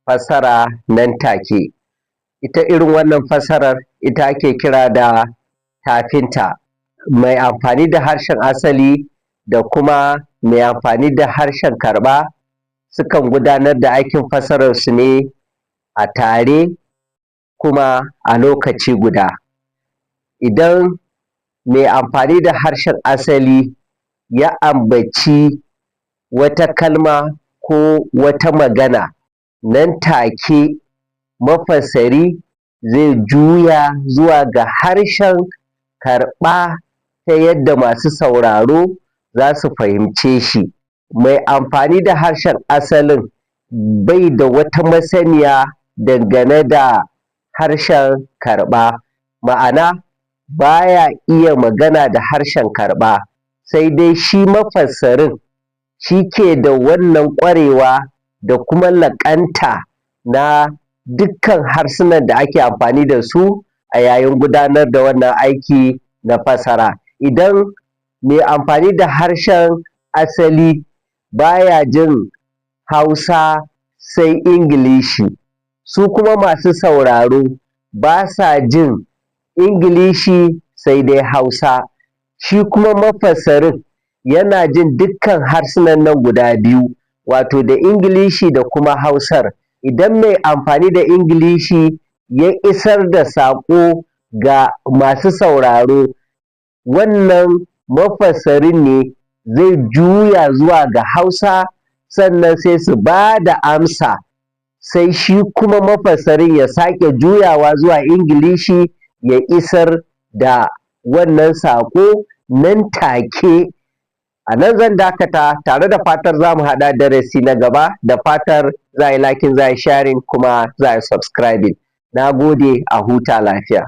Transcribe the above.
fassara nan take. Ita irin wannan fassarar ita ake kira da tafinta. Mai amfani da harshen asali da kuma mai amfani da harshen karɓa sukan gudanar da aikin fassararsu ne a tare kuma a lokaci guda. Idan mai amfani da harshen asali ya ambaci wata kalma ko wata magana, nan take mafassari zai juya zuwa ga harshen karɓa ta yadda masu sauraro za su fahimce shi. Mai amfani da harshen asalin bai da wata masaniya dangane da harshen karɓa, ma'ana ba ya iya magana da harshen karɓa, sai dai shi mafassarin shi ke da wannan ƙwarewa da kuma laƙanta na dukkan harsunan da ake amfani da su a yayin gudanar da wannan aiki na fassara. Idan mai amfani da harshen asali ba ya jin Hausa sai Ingilishi, su kuma masu sauraro ba sa jin Ingilishi sai dai Hausa, shi kuma mafassarin yana jin dukkan harsunan nan guda biyu, wato da Ingilishi da kuma Hausar. Idan mai amfani da Ingilishi ya isar da saƙo ga masu sauraro, wannan mafassarin ne zai juya zuwa ga Hausa, sannan sai su ba da amsa, sai shi kuma mafassarin ya sake juyawa zuwa Ingilishi ya isar da wannan saƙo nan take. A nan zan dakata, tare da fatar za mu haɗa darasi na gaba, da fatar za a yi liking, za a yi sharing, kuma za a yi subscribing. Na gode, a huta lafiya.